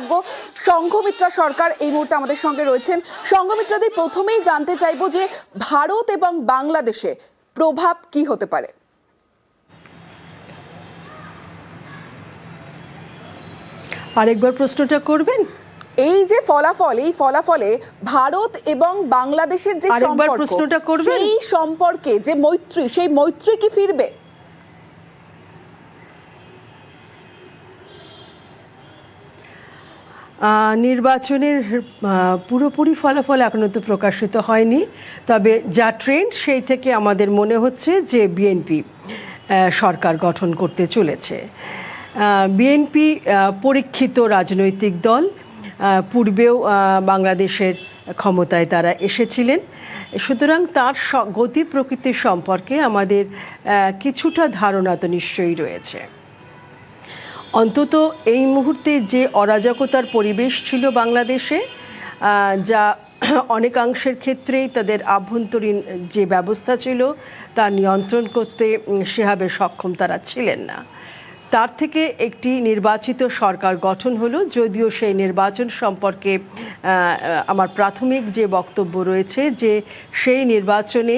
বিশেষজ্ঞ সংঘমিত্রা সরকার এই মুহূর্তে আমাদের সঙ্গে রয়েছেন। সংঘমিত্রাদি, প্রথমেই জানতে চাইবো যে ভারত এবং বাংলাদেশে প্রভাব কি হতে পারে? আরেকবার প্রশ্নটা করবেন। এই যে ফলাফল, এই ফলাফলে ভারত এবং বাংলাদেশের যে সম্পর্ক, সেই সম্পর্কে যে মৈত্রী, সেই মৈত্রী কি ফিরবে? নির্বাচনের পুরোপুরি ফলাফল এখনো তো প্রকাশিত হয়নি, তবে যা ট্রেন্ড সেই থেকে আমাদের মনে হচ্ছে যে বিএনপি সরকার গঠন করতে চলেছে। বিএনপি পরীক্ষিত রাজনৈতিক দল, পূর্বেও বাংলাদেশের ক্ষমতায় তারা এসেছিলেন, সুতরাং তার গতি প্রকৃতি সম্পর্কে আমাদের কিছুটা ধারণা তো নিশ্চয়ই রয়েছে। অন্তত এই মুহূর্তে যে অরাজকতার পরিবেশ ছিল বাংলাদেশে, যা অনেকাংশের ক্ষেত্রেই তাদের আভ্যন্তরীণ যে ব্যবস্থা ছিল তা নিয়ন্ত্রণ করতে সেভাবে সক্ষম তারা ছিলেন না, তার থেকে একটি নির্বাচিত সরকার গঠন হলো। যদিও সেই নির্বাচন সম্পর্কে আমার প্রাথমিক যে বক্তব্য রয়েছে যে সেই নির্বাচনে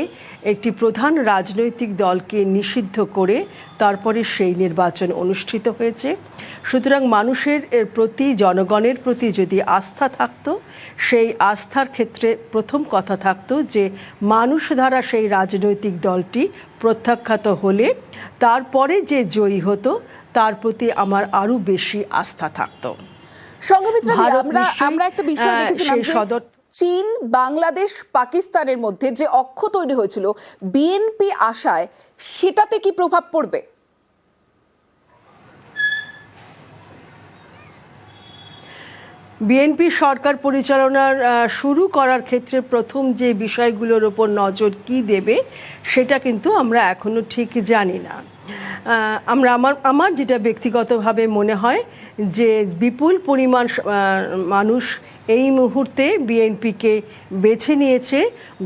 একটি প্রধান রাজনৈতিক দলকে নিষিদ্ধ করে তারপরে সেই নির্বাচন অনুষ্ঠিত হয়েছে। সুতরাং মানুষের প্রতি, জনগণের প্রতি যদি আস্থা থাকতো, সেই আস্থার ক্ষেত্রে প্রথম কথা থাকতো যে মানুষ দ্বারা সেই রাজনৈতিক দলটি প্রত্যাখ্যাত হলে তারপরে যে জয়ী হতো তার প্রতি আমার আরো বেশি আস্থা থাকতো। আমরা একটা বিষয় দেখেছিলাম যে চীন, বাংলাদেশ, পাকিস্তানের মধ্যে যে অক্ষ তৈরি হয়েছিল, বিএনপি আশায় সেটাতে কি প্রভাব পড়বে? বিএনপি সরকার পরিচালনার শুরু করার ক্ষেত্রে প্রথম যে বিষয়গুলোর ওপর নজর কি দেবে সেটা কিন্তু আমরা এখনো ঠিক জানি না। আমার যেটা ব্যক্তিগতভাবে মনে হয় যে বিপুল পরিমাণ মানুষ এই মুহূর্তে বিএনপিকে বেছে নিয়েছে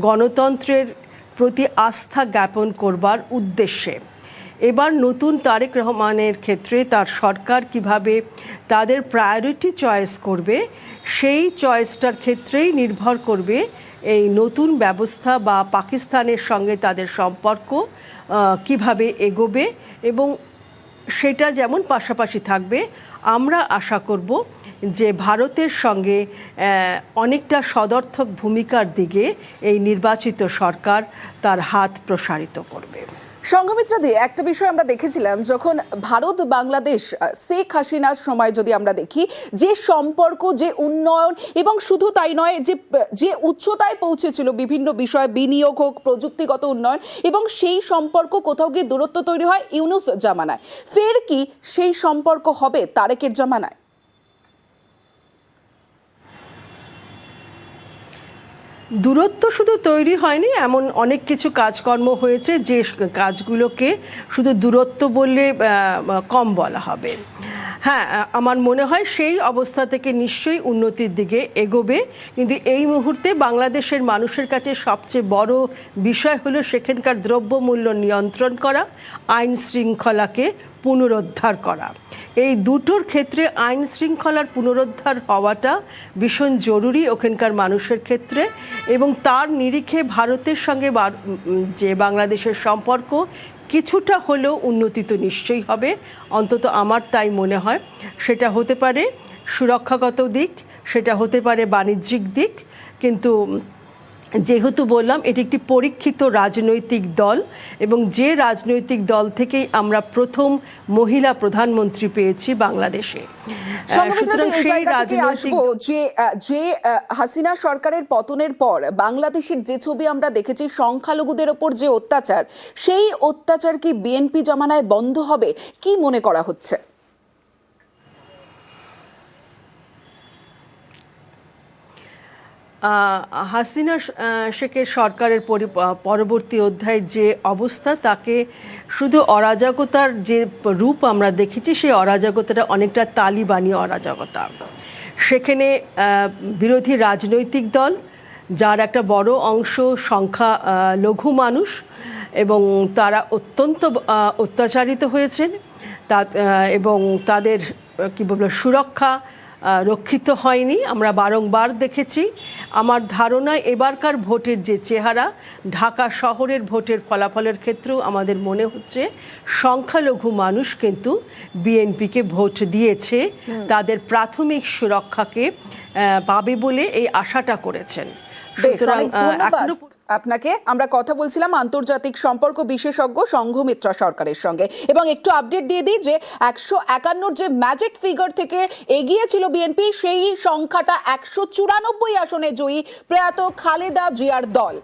গণতন্ত্রের প্রতি আস্থা জ্ঞাপন করবার উদ্দেশ্যে। এবার নতুন তারেক রহমানের ক্ষেত্রে তার সরকার কিভাবে তাদের প্রায়োরিটি চয়েস করবে, সেই চয়েসটার ক্ষেত্রেই নির্ভর করবে এই নতুন ব্যবস্থা বা পাকিস্তানের সঙ্গে তাদের সম্পর্ক কিভাবে এগোবে, এবং সেটা যেমন পাশাপাশি থাকবে আমরা আশা করব যে ভারতের সঙ্গে অনেকটা সদর্থক ভূমিকার দিকে এই নির্বাচিত সরকার তার হাত প্রসারিত করবে। সংঘমিত্রাদি, একটা বিষয় আমরা দেখেছিলাম যখন ভারত বাংলাদেশ শেখ হাসিনার সময় যদি আমরা দেখি যে সম্পর্ক, যে উন্নয়ন, এবং শুধু তাই নয় যে উচ্চতায় পৌঁছেছিল বিভিন্ন বিষয়, বিনিয়োগ হোক, প্রযুক্তিগত উন্নয়ন, এবং সেই সম্পর্ক কোথাও গিয়ে দূরত্ব তৈরি হয় ইউনূস জামানায়। ফের কি সেই সম্পর্ক হবে তারেকের জামানায়? দূরত্ব শুধু তৈরি হয়নি, এমন অনেক কিছু কাজকর্ম হয়েছে যে কাজগুলোকে শুধু দূরত্ব বললে কম বলা হবে। হ্যাঁ, আমার মনে হয় সেই অবস্থা থেকে নিশ্চয়ই উন্নতির দিকে এগোবে, কিন্তু এই মুহূর্তে বাংলাদেশের মানুষের কাছে সবচেয়ে বড় বিষয় হলো সেখানকার দ্রব্যমূল্য নিয়ন্ত্রণ করা, আইন শৃঙ্খলাকে পুনরুদ্ধার করা। এই দুটোর ক্ষেত্রে আইন শৃঙ্খলার পুনরুদ্ধার হওয়াটা ভীষণ জরুরি ওখানকার মানুষের ক্ষেত্রে, এবং তার নিরিখে ভারতের সঙ্গে যে বাংলাদেশের সম্পর্ক কিছুটা হলেও উন্নতি তো নিশ্চয়ই হবে, অন্তত আমার তাই মনে হয়। সেটা হতে পারে সুরক্ষাগত দিক, সেটা হতে পারে বাণিজ্যিক দিক, কিন্তু যেহেতু বললাম এটি একটি পরীক্ষিত রাজনৈতিক দল, এবং যে রাজনৈতিক দল থেকেই আমরা প্রথম মহিলা প্রধানমন্ত্রী পেয়েছি বাংলাদেশে, যে হাসিনা সরকারের পতনের পর বাংলাদেশের যে ছবি আমরা দেখেছি, সংখ্যালঘুদের ওপর যে অত্যাচার, সেই অত্যাচার কি বিএনপি জমানায় বন্ধ হবে কি মনে করা হচ্ছে? হাসিনা শেখের সরকারের পরবর্তী অধ্যায়ে যে অবস্থা, তাকে শুধু অরাজকতার যে রূপ আমরা দেখেছি সেই অরাজকতাটা অনেকটা তালিবানি অরাজকতা। সেখানে বিরোধী রাজনৈতিক দল, যার একটা বড় অংশ সংখ্যা লঘু মানুষ, এবং তারা অত্যন্ত অত্যাচারিত হয়েছেন, এবং তাদের কি বলবো সুরক্ষা রক্ষিত হয়নি, আমরা বারংবার দেখেছি। আমার ধারণা এবারকার ভোটের যে চেহারা, ঢাকা শহরের ভোটের ফলাফলের ক্ষেত্রেও আমাদের মনে হচ্ছে সংখ্যালঘু মানুষ কিন্তু বিএনপিকে ভোট দিয়েছে, তাদের প্রাথমিক সুরক্ষাকে পাবে বলে এই আশাটা করেছেন। বেশ, সুতরাং অনেক ধন্যবাদ এখনো আপনাকে। আমরা কথা বলছিলাম আন্তর্জাতিক সম্পর্ক বিশেষজ্ঞ সংঘমিত্রা সরকারের সঙ্গে, এবং একটু আপডেট দিয়ে দিই যে 151 যে ম্যাজিক ফিগার থেকে এগিয়ে ছিল বিএনপি, সেই সংখ্যাটা 194 আসনে জয়ী প্রয়াত খালেদা জিয়ার দল।